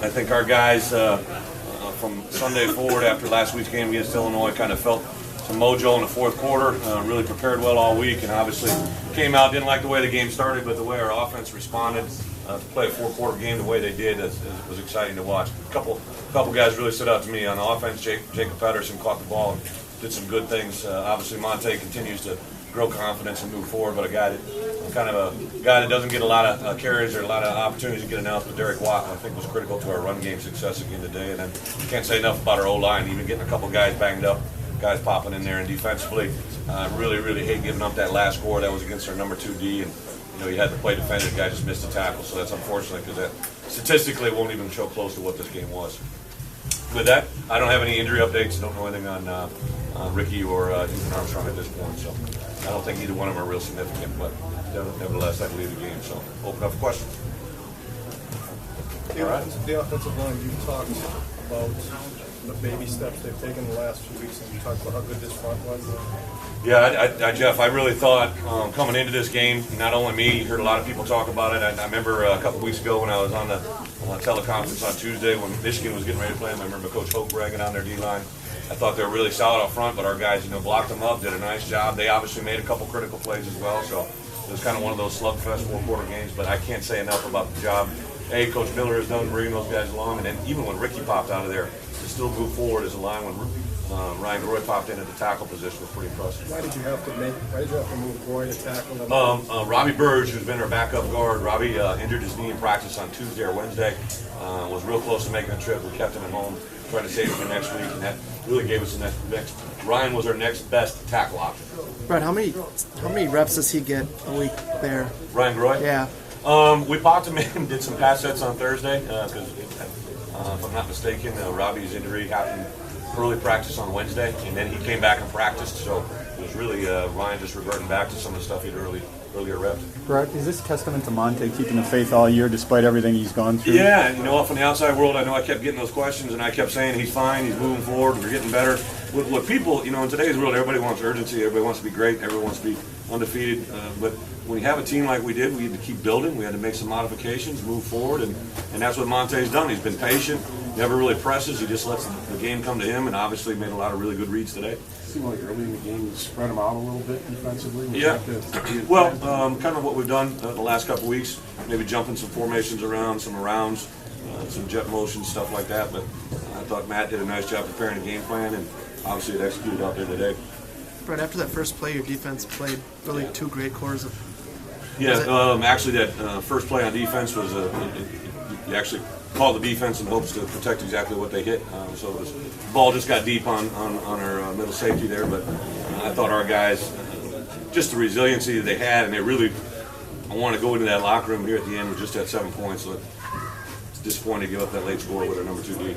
I think our guys from Sunday forward after last week's game against Illinois kind of felt some mojo in the fourth quarter, really prepared well all week, and obviously came out, didn't like the way the game started, but the way our offense responded to play a four-quarter game the way they did was exciting to watch. A couple guys really stood out to me on the offense. Jacob Pedersen caught the ball and did some good things. Obviously, Monte continues to grow confidence and move forward, but a guy that doesn't get a lot of carries or a lot of opportunities to get announced. But Derek Watt, I think, was critical to our run game success again today. And then can't say enough about our O-line, even getting a couple guys banged up, guys popping in there. And defensively, really hate giving up that last score. That was against our number 2D, and you had to play defender. The guy just missed a tackle, so that's unfortunate because that statistically won't even show close to what this game was. With that, I don't have any injury updates. I don't know anything on Ricky or Ethan Armstrong at this point, so I don't think either one of them are real significant, but nevertheless, I believe the game. So open up for questions. The offensive line, you talked about the baby steps they've taken the last few weeks, and you talked about how good this front was. Yeah, Jeff, I really thought coming into this game, not only me, heard a lot of people talk about it. I remember a couple weeks ago when I was on the teleconference on Tuesday when Michigan was getting ready to play them. I remember Coach Hoke bragging on their D-line. I thought they were really solid up front, but our guys, blocked them up, did a nice job. They obviously made a couple critical plays as well, so it was kind of one of those slugfest four-quarter games, but I can't say enough about the job Coach Miller has done bringing those guys along, and then even when Ricky popped out of there, to still move forward as a line when Ryan Roy popped in at the tackle position was pretty impressive. Why did you have to move Roy to tackle them? Robbie Burge, who's been our backup guard, Robbie injured his knee in practice on Tuesday or Wednesday, was real close to making a trip. We kept him at home, trying to save him for next week, and that really gave us the next. Ryan was our next best tackle option. Brett, how many reps does he get a week there? Ryan Roy? Yeah. We popped him in, did some pass sets on Thursday, because if I'm not mistaken, Robbie's injury happened early practice on Wednesday, and then he came back and practiced, so it was really Ryan just reverting back to some of the stuff he'd earlier reps. Brett, is this testament to Monte keeping the faith all year despite everything he's gone through? Yeah, and from the outside world, I know I kept getting those questions, and I kept saying he's fine, he's moving forward, we're getting better. What people, in today's world, everybody wants urgency, everybody wants to be great, everyone wants to be undefeated, but when you have a team like we did, we had to keep building, we had to make some modifications, move forward, and that's what Monte's done. He's been patient, never really presses, he just lets the game come to him, and obviously made a lot of really good reads today. It seemed like early in the game you spread them out a little bit defensively. Yeah, well, kind of what we've done the last couple of weeks, maybe jumping some formations around, some arounds, some jet motion, stuff like that, but I thought Matt did a nice job preparing a game plan, and obviously it executed out there today. Brett, after that first play, your defense played really two great quarters of. Actually, that first play on defense was you actually called the defense in hopes to protect exactly what they hit. So the ball just got deep on our middle safety there, but I thought our guys, just the resiliency that they had, and they really, I want to go into that locker room here at the end with just that 7 points. So it's disappointing to give up that late score with our number 2D.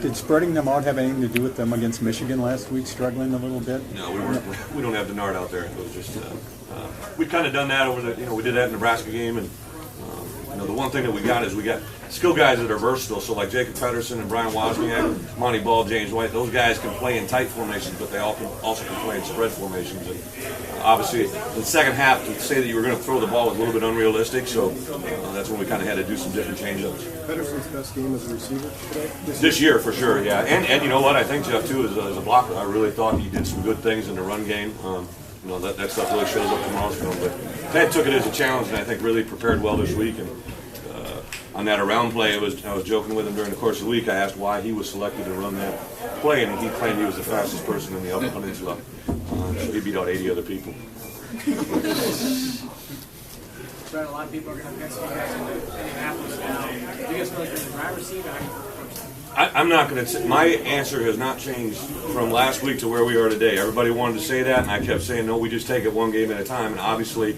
Did spreading them out have anything to do with them against Michigan last week, struggling a little bit? No, we don't have Denard out there. It was just we kind of done that over the we did that in the Nebraska game, and the one thing that we got is we got skill guys that are versatile. So like Jacob Pedersen and Brian Wozniak, Monty Ball, James White, those guys can play in tight formations, but they also can play in spread formations. And obviously, in the second half, to say that you were going to throw the ball was a little bit unrealistic. So that's when we kind of had to do some different change-ups. Pedersen's best game as a receiver today? This year, for sure, yeah. And you know what? I think Jeff too as a blocker. I really thought he did some good things in the run game. That stuff really shows up tomorrow's film. But Ted took it as a challenge, and I think really prepared well this week. And on that around play, I was joking with him during the course of the week. I asked why he was selected to run that play, and he claimed he was the fastest person in the Upper Peninsula. So he beat out 80 other people. A lot of people are going to guess you guys in Indianapolis now. Do you guys feel like you're in the driver's seat? I'm not going to. My answer has not changed from last week to where we are today. Everybody wanted to say that, and I kept saying, no, we just take it one game at a time. And obviously,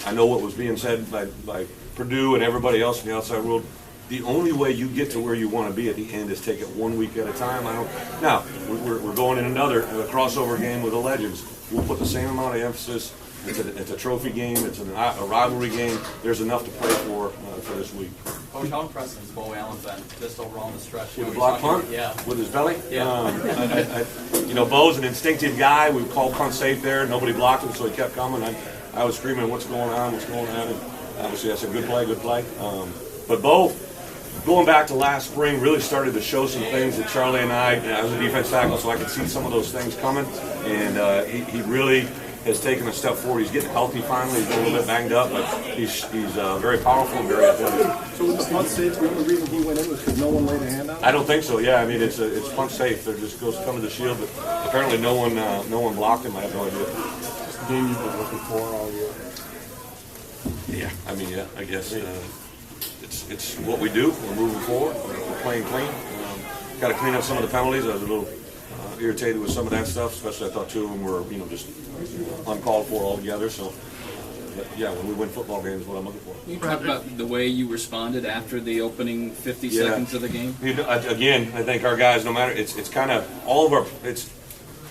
I know what was being said by Purdue and everybody else in the outside world. The only way you get to where you want to be at the end is take it 1 week at a time. Now, we're going in another crossover game with the Legends. We'll put the same amount of emphasis. It's a trophy game. It's a rivalry game. There's enough to play for this week. Coach, how impressive has Bo Allen been just overall in the stretch? With a block punt? Yeah. With his belly? Yeah. Bo's an instinctive guy. We called punt safe there. Nobody blocked him, so he kept coming. I was screaming, what's going on? And obviously I said, good play. But Bo, going back to last spring, really started to show some things that Charlie and I was a defense tackle, so I could see some of those things coming. And he really has taken a step forward. He's getting healthy finally. He's been a little bit banged up, but he's very powerful and very athletic. So with the punt safe, the only reason he went in was because no one laid a hand on him? I don't think so. Yeah, I mean it's punt safe. They're just goes come to the shield, but apparently no one blocked him. I have no idea. It's the game you've been looking for all year. Yeah, I mean, yeah, I guess it's what we do. We're moving forward. We're playing clean. Got to clean up some of the penalties. I was a little irritated with some of that stuff, especially I thought two of them were just uncalled for altogether. So, but yeah, when we win football games, is what I'm looking for. Can you talk about the way you responded after the opening 50 seconds of the game? Again, I think our guys, no matter it's kind of all of our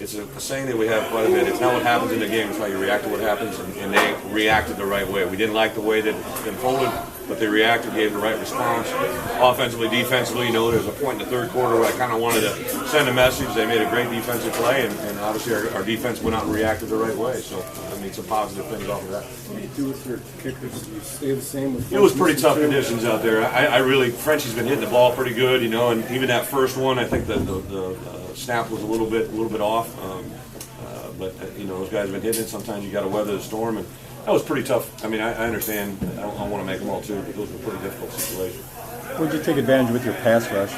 it's a saying that we have quite a bit. It's not what happens in the game; it's how you react to what happens, and they reacted the right way. We didn't like the way that it unfolded, but they reacted, gave the right response. Offensively, defensively, there was a point in the third quarter where I kind of wanted to send a message. They made a great defensive play, and obviously our defense went out and reacted the right way. So, I mean, some positive things off of that. What do you do with your kickers? Do you stay the same with It was pretty tough conditions out there. I really, Frenchie's been hitting the ball pretty good, and even that first one, I think the snap was a little bit off. But those guys have been hitting it. Sometimes you got to weather the storm, and that was pretty tough. I mean, I understand. I don't want to make them all two, but those were pretty difficult situations. What did you take advantage with your pass rush?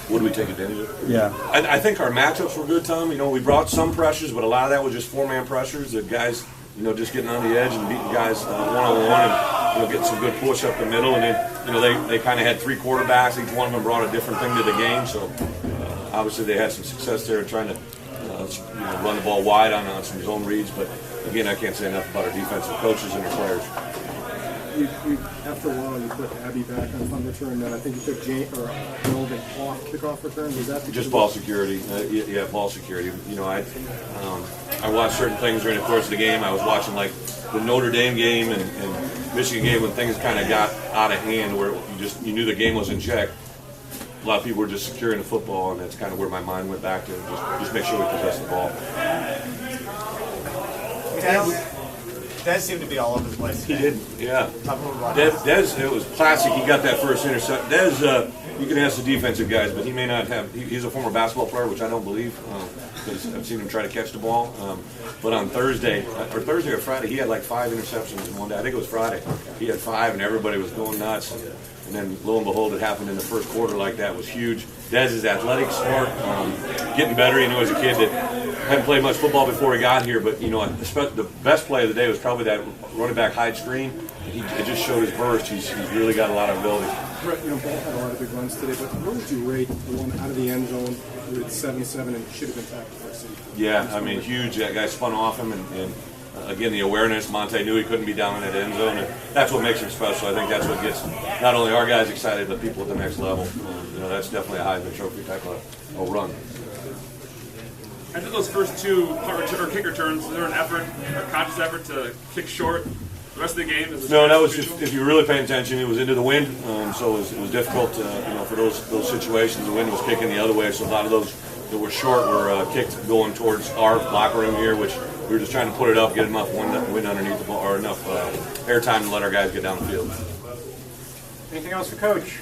What do we take advantage of? Yeah. I think our matchups were good, Tom. We brought some pressures, but a lot of that was just four-man pressures. The guys, just getting on the edge and beating guys one-on-one, and getting some good push up the middle. And then, they kind of had three quarterbacks. Each one of them brought a different thing to the game. So obviously they had some success there in trying to run the ball wide on some zone reads. But again, I can't say enough about our defensive coaches and our players. After a while, you put Abby back on punt return. Then I think you took Melvin off kickoff return. Was that just ball security? Yeah, ball security. I watched certain things during the course of the game. I was watching like the Notre Dame game and Michigan game when things kind of got out of hand, where you knew the game was in check. A lot of people were just securing the football, and that's kind of where my mind went back to. Just make sure we possess the ball. Dez seemed to be all over the place today. He did, yeah. Dez, it was classic. He got that first interception. Dez, you can ask the defensive guys, but he may not have. He's a former basketball player, which I don't believe, because I've seen him try to catch the ball. But on Thursday or Friday, he had like 5 interceptions in one day. I think it was Friday. He had 5, and everybody was going nuts. And then, lo and behold, it happened in the first quarter like that. It was huge. Dez is athletic, smart, getting better. As a kid that hadn't played much football before he got here, but the best play of the day was probably that running back hide screen. It just showed his burst. He's really got a lot of ability. Brett, both had a lot of big runs today, but what would you rate the one out of the end zone with 7-7 and should have been tackled for a safety? Yeah, I mean, huge. That guy spun off him, and again, the awareness. Monte knew he couldn't be down in that end zone, and that's what makes him special. I think that's what gets not only our guys excited, but people at the next level. That's definitely a Heisman Trophy type of run. After those first 2 kick returns, was there an effort, a conscious effort to kick short the rest of the game? No, that was just, if you were really paying attention, it was into the wind, so it was difficult for those situations. The wind was kicking the other way, so a lot of those that were short were kicked going towards our locker room here, which we were just trying to put it up, get enough wind underneath the ball, or enough air time to let our guys get down the field. Anything else for Coach?